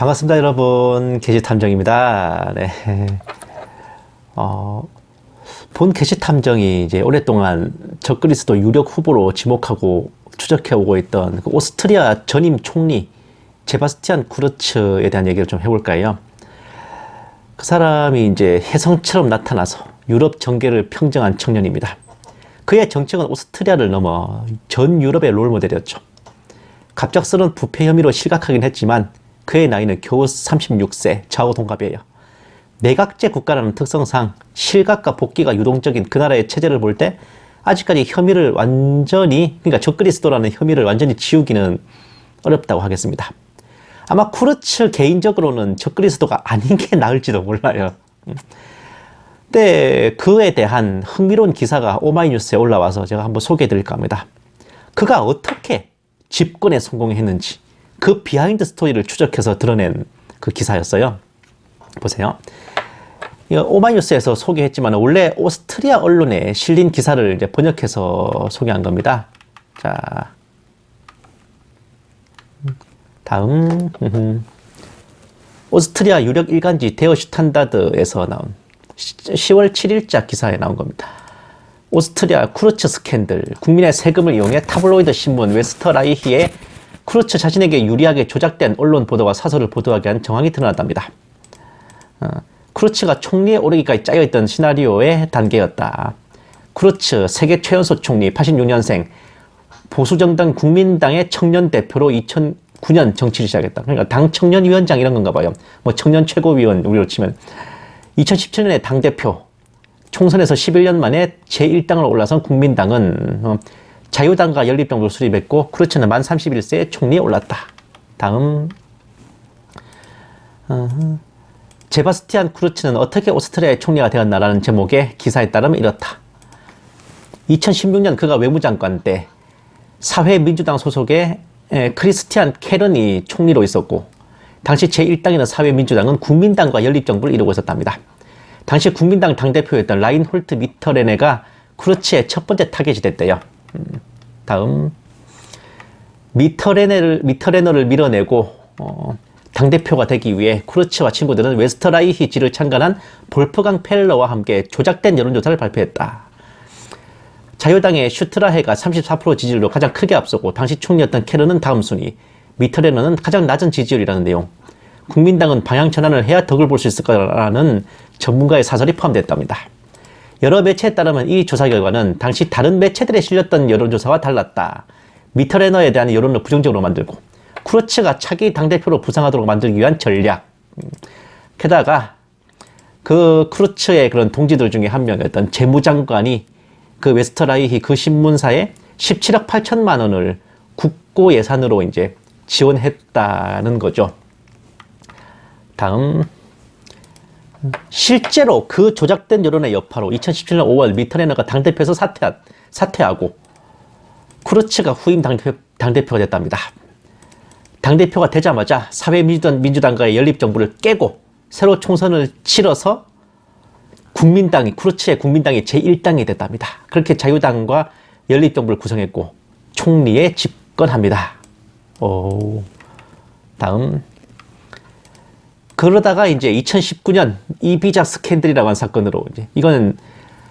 반갑습니다, 여러분. 게시탐정입니다. 네. 본 게시탐정이 이제 오랫동안 적그리스도 유력 후보로 지목하고 추적해오고 있던 그 오스트리아 전임 총리 제바스티안 쿠르츠에 대한 얘기를 좀 해볼까요? 그 사람이 이제 혜성처럼 나타나서 유럽 정계를 평정한 청년입니다. 그의 정책은 오스트리아를 넘어 전 유럽의 롤모델이었죠. 갑작스러운 부패 혐의로 실각하긴 했지만 그의 나이는 겨우 36세, 좌우 동갑이에요. 내각제 국가라는 특성상 실각과 복귀가 유동적인 그 나라의 체제를 볼 때 아직까지 혐의를 완전히, 그러니까 적그리스도라는 혐의를 완전히 지우기는 어렵다고 하겠습니다. 아마 쿠르츠 개인적으로는 적그리스도가 아닌 게 나을지도 몰라요. 근데 그에 대한 흥미로운 기사가 오마이뉴스에 올라와서 제가 한번 소개해 드릴까 합니다. 그가 어떻게 집권에 성공했는지 그 비하인드 스토리를 추적해서 드러낸 그 기사였어요. 보세요. 오마이뉴스에서 소개했지만 원래 오스트리아 언론에 실린 기사를 이제 번역해서 소개한 겁니다. 자, 다음 오스트리아 유력 일간지 데어 슈탄다드에서 나온 10월 7일자 기사에 나온 겁니다. 오스트리아 쿠르츠 스캔들, 국민의 세금을 이용해 타블로이드 신문 웨스터라이히에 쿠르츠 자신에게 유리하게 조작된 언론 보도와 사설을 보도하게 한 정황이 드러났답니다. 쿠르츠가 총리에 오르기까지 짜여있던 시나리오의 단계였다. 쿠르츠 세계 최연소 총리 86년생 보수정당 국민당의 청년 대표로 2009년 정치를 시작했다. 그러니까 당 청년위원장 이런 건가 봐요. 뭐 청년 최고위원 우리로 치면 2017년에 당대표, 총선에서 11년 만에 제1당을 올라선 국민당은 자유당과 연립정부를 수립했고 쿠르츠는 만 31세에 총리에 올랐다. 다음 제바스티안 쿠르츠는 어떻게 오스트리아의 총리가 되었나라는 제목의 기사에 따르면 이렇다. 2016년 그가 외무장관 때 사회민주당 소속의 크리스티안 케른이 총리로 있었고 당시 제1당이던 사회민주당은 국민당과 연립정부를 이루고 있었답니다. 당시 국민당 당대표였던 라인홀트 미터레네가 쿠르츠의 첫 번째 타겟이 됐대요. 다음 미터레너를 밀어내고 당대표가 되기 위해 쿠르츠와 친구들은 웨스터라이히 지를 창간한 볼프강 펠러와 함께 조작된 여론조사를 발표했다. 자유당의 슈트라헤가 34% 지지율로 가장 크게 앞서고 당시 총리였던 케르는 다음 순위, 미터레너는 가장 낮은 지지율이라는 내용, 국민당은 방향 전환을 해야 덕을 볼 수 있을 거라는 전문가의 사설이 포함됐답니다. 여러 매체에 따르면 이 조사 결과는 당시 다른 매체들에 실렸던 여론조사와 달랐다. 미터레너에 대한 여론을 부정적으로 만들고 쿠르츠가 차기 당대표로 부상하도록 만들기 위한 전략. 게다가 그 쿠르츠의 그런 동지들 중에 한 명이었던 재무장관이 그 웨스터라이히 그 신문사에 17억 8천만 원을 국고 예산으로 이제 지원했다는 거죠. 다음 실제로 그 조작된 여론의 여파로 2017년 5월 미터레너가 당대표에서 사퇴하고 쿠르츠가 후임 당대표가 됐답니다. 당대표가 되자마자 사회민주당과의 연립정부를 깨고 새로 총선을 치러서 쿠르츠의 국민당이 제1당이 됐답니다. 그렇게 자유당과 연립정부를 구성했고 총리에 집권합니다. 다음 그러다가 이제 2019년 이비자 스캔들이라고 한 사건으로 이거는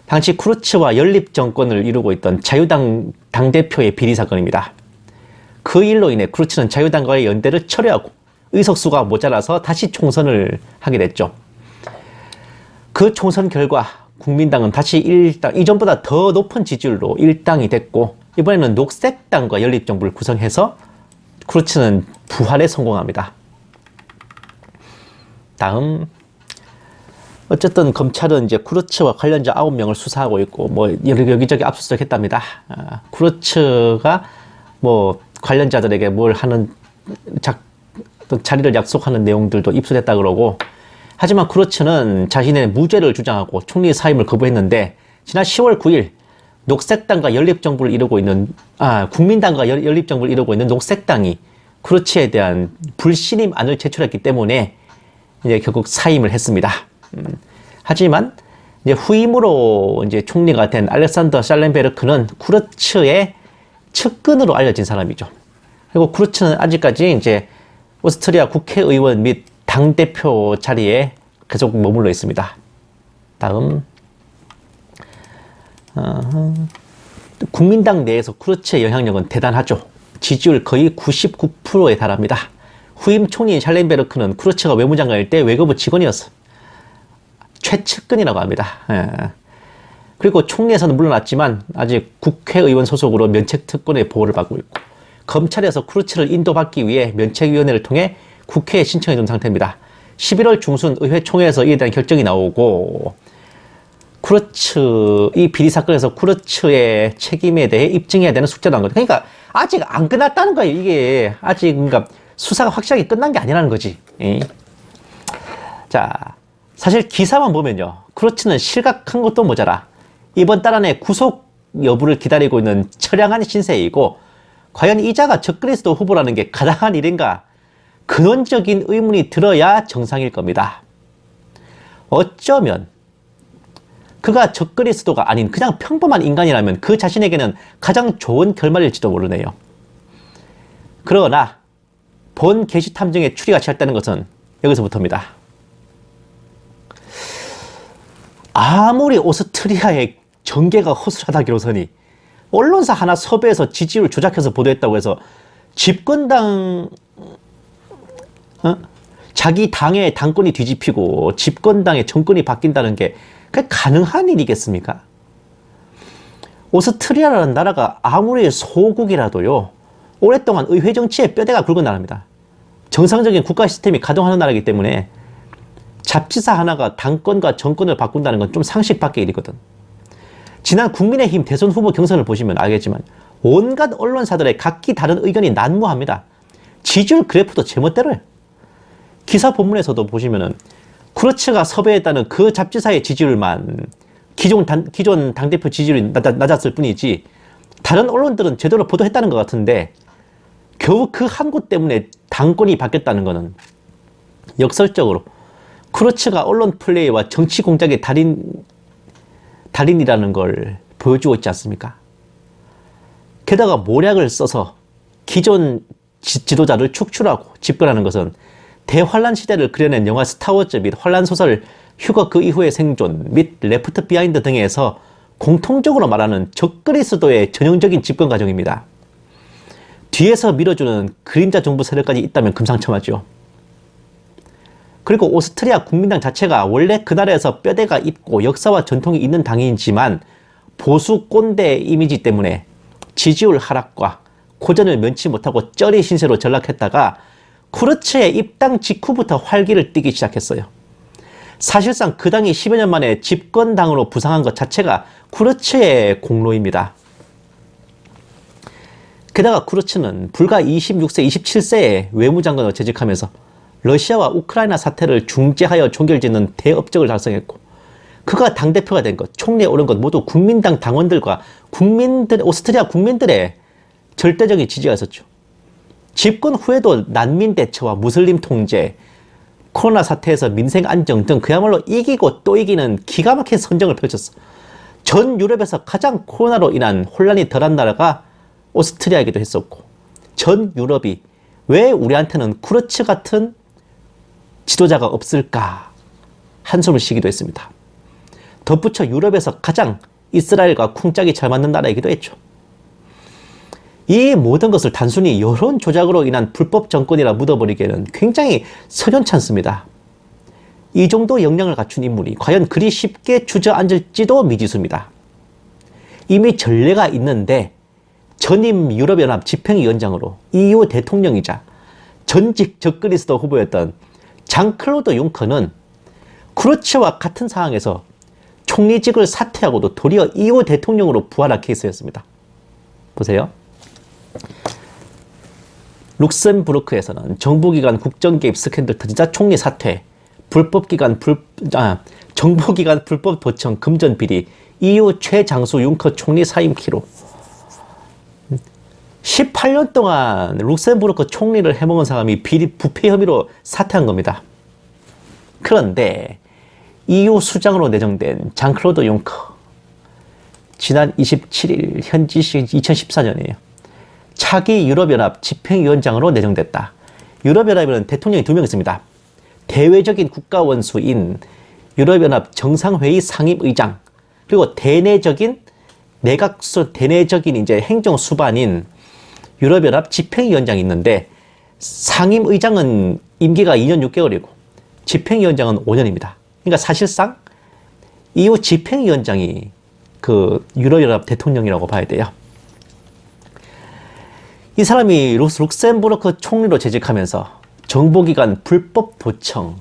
당시 쿠르츠와 연립 정권을 이루고 있던 자유당 당대표의 비리 사건입니다. 그 일로 인해 쿠르츠는 자유당과의 연대를 철회하고 의석수가 모자라서 다시 총선을 하게 됐죠. 그 총선 결과 국민당은 다시 1당, 이전보다 더 높은 지지율로 1당이 됐고 이번에는 녹색당과 연립정부를 구성해서 쿠르츠는 부활에 성공합니다. 다음 어쨌든 검찰은 이제 쿠르츠와 관련자 9명을 수사하고 있고 뭐 여기저기 압수수색 했답니다. 쿠르츠가 뭐 관련자들에게 뭘 하는 자리를 약속하는 내용들도 입수됐다 그러고 하지만 쿠르츠는 자신의 무죄를 주장하고 총리 사임을 거부했는데 지난 10월 9일 녹색당과 연립정부를 이루고 있는 국민당과 연립정부를 이루고 있는 녹색당이 쿠르츠에 대한 불신임 안을 제출했기 때문에 이제 결국 사임을 했습니다. 하지만 이제 후임으로 이제 총리가 된 알렉산더 샬렌베르크는 쿠르츠의 측근으로 알려진 사람이죠. 그리고 쿠르츠는 아직까지 이제 오스트리아 국회의원 및 당대표 자리에 계속 머물러 있습니다. 다음, 국민당 내에서 쿠르츠의 영향력은 대단하죠. 지지율 거의 99%에 달합니다. 후임 총리인 샬렌베르크는 쿠르츠가 외무장관일 때 외교부 직원이었어. 최측근이라고 합니다. 예. 그리고 총리에서는 물러났지만 아직 국회의원 소속으로 면책특권의 보호를 받고 있고, 검찰에서 쿠르츠를 인도받기 위해 면책위원회를 통해 국회에 신청해 준 상태입니다. 11월 중순 의회 총회에서 이에 대한 결정이 나오고, 쿠르츠, 이 비리 사건에서 쿠르츠의 책임에 대해 입증해야 되는 숙제도 한 거죠. 그러니까 아직 안 끝났다는 거예요. 이게 아직 그러니까 수사가 확실하게 끝난 게 아니라는 거지. 자, 사실 기사만 보면요, 쿠르츠는 실각한 것도 모자라 이번 달 안에 구속 여부를 기다리고 있는 처량한 신세이고, 과연 이자가 적그리스도 후보라는 게 가당한 일인가, 근원적인 의문이 들어야 정상일 겁니다. 어쩌면 그가 적그리스도가 아닌 그냥 평범한 인간이라면 그 자신에게는 가장 좋은 결말일지도 모르네요. 그러나 본 게시탐정의 추리가 시작되는 것은 여기서부터입니다. 아무리 오스트리아의 정계가 허술하다기로서니 언론사 하나 섭외해서 지지율 조작해서 보도했다고 해서 집권당, 자기 당의 당권이 뒤집히고 집권당의 정권이 바뀐다는 게 그게 가능한 일이겠습니까? 오스트리아라는 나라가 아무리 소국이라도요, 오랫동안 의회 정치에 뼈대가 굵은 나라입니다. 정상적인 국가 시스템이 가동하는 나라이기 때문에 잡지사 하나가 당권과 정권을 바꾼다는 건 좀 상식 밖의 일이거든. 지난 국민의힘 대선 후보 경선을 보시면 알겠지만 온갖 언론사들의 각기 다른 의견이 난무합니다. 지지율 그래프도 제멋대로예요. 기사 본문에서도 보시면은 쿠르츠가 섭외했다는 그 잡지사의 지지율만 기존 당대표 지지율이 낮았을 뿐이지 다른 언론들은 제대로 보도했다는 것 같은데, 겨우 그 한 곳 때문에 당권이 바뀌었다는 것은 역설적으로 쿠르츠가 언론 플레이와 정치 공작의 달인이라는 걸 보여주고 있지 않습니까? 게다가 모략을 써서 기존 지도자를 축출하고 집권하는 것은 대환란 시대를 그려낸 영화 스타워즈 및 환란 소설 휴거 그 이후의 생존 및 레프트 비하인드 등에서 공통적으로 말하는 적그리스도의 전형적인 집권 과정입니다. 뒤에서 밀어주는 그림자 정부 세력까지 있다면 금상첨화죠. 그리고 오스트리아 국민당 자체가 원래 그 나라에서 뼈대가 있고 역사와 전통이 있는 당이지만 보수 꼰대 이미지 때문에 지지율 하락과 고전을 면치 못하고 쩌리 신세로 전락했다가 쿠르츠의 입당 직후부터 활기를 띠기 시작했어요. 사실상 그 당이 10여 년 만에 집권당으로 부상한 것 자체가 쿠르츠의 공로입니다. 게다가 쿠르츠는 불과 26세, 27세에 외무장관으로 재직하면서 러시아와 우크라이나 사태를 중재하여 종결짓는 대업적을 달성했고, 그가 당대표가 된 것, 총리에 오른 것 모두 국민당 당원들과 오스트리아 국민들의 절대적인 지지가 있었죠. 집권 후에도 난민 대처와 무슬림 통제, 코로나 사태에서 민생 안정 등 그야말로 이기고 또 이기는 기가 막힌 선정을 펼쳤어. 전 유럽에서 가장 코로나로 인한 혼란이 덜한 나라가 오스트리아이기도 했었고, 전 유럽이 왜 우리한테는 쿠르츠 같은 지도자가 없을까 한숨을 쉬기도 했습니다. 덧붙여 유럽에서 가장 이스라엘과 쿵짝이 잘 맞는 나라이기도 했죠. 이 모든 것을 단순히 여론 조작으로 인한 불법 정권이라 묻어버리기에는 굉장히 석연찮습니다. 이 정도 역량을 갖춘 인물이 과연 그리 쉽게 주저앉을지도 미지수입니다. 이미 전례가 있는데 전임 유럽연합 집행위원장으로 EU 대통령이자 전직 적그리스도 후보였던 장클로드 융커는 쿠르츠와 같은 상황에서 총리직을 사퇴하고도 도리어 EU 대통령으로 부활한 케이스였습니다. 보세요. 룩셈부르크에서는 정부기관 국정개입 스캔들 터지자 총리 사퇴, 정보기관 불법 도청 금전 비리, EU 최장수 융커 총리 사임키로. 18년 동안 룩셈부르크 총리를 해먹은 사람이 비리 부패 혐의로 사퇴한 겁니다. 그런데 EU 수장으로 내정된 장클로드 융커, 지난 27일 현지 시 2014년이에요. 차기 유럽연합 집행위원장으로 내정됐다. 유럽연합에는 대통령이 2명 있습니다. 대외적인 국가 원수인 유럽연합 정상회의 상임의장, 그리고 내각수 대내적인 이제 행정 수반인 유럽연합 집행위원장이 있는데, 상임의장은 임기가 2년 6개월이고 집행위원장은 5년입니다. 그러니까 사실상 이후 집행위원장이 그 유럽연합 대통령이라고 봐야 돼요. 이 사람이 룩셈부르크 총리로 재직하면서 정보기관 불법 도청,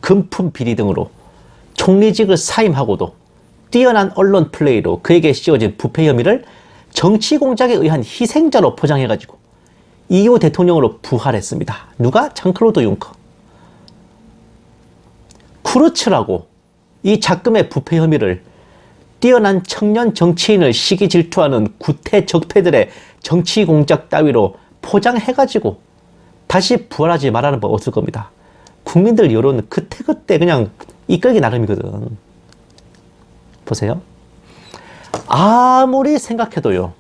금품 비리 등으로 총리직을 사임하고도 뛰어난 언론 플레이로 그에게 씌워진 부패 혐의를 정치 공작에 의한 희생자로 포장해가지고 EU 대통령으로 부활했습니다. 누가? 장클로드 융커. 쿠르츠라고 이 작금의 부패 혐의를 뛰어난 청년 정치인을 시기 질투하는 구태 적폐들의 정치 공작 따위로 포장해가지고 다시 부활하지 말라는 법 없을 겁니다. 국민들 여론 그때그때 그냥 이끌기 나름이거든. 보세요. 아무리 생각해도요,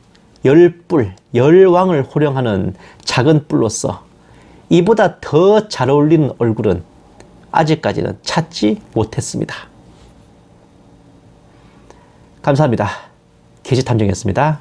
열왕을 호령하는 작은 뿔로서 이보다 더 잘 어울리는 얼굴은 아직까지는 찾지 못했습니다. 감사합니다. 게시탐정이었습니다.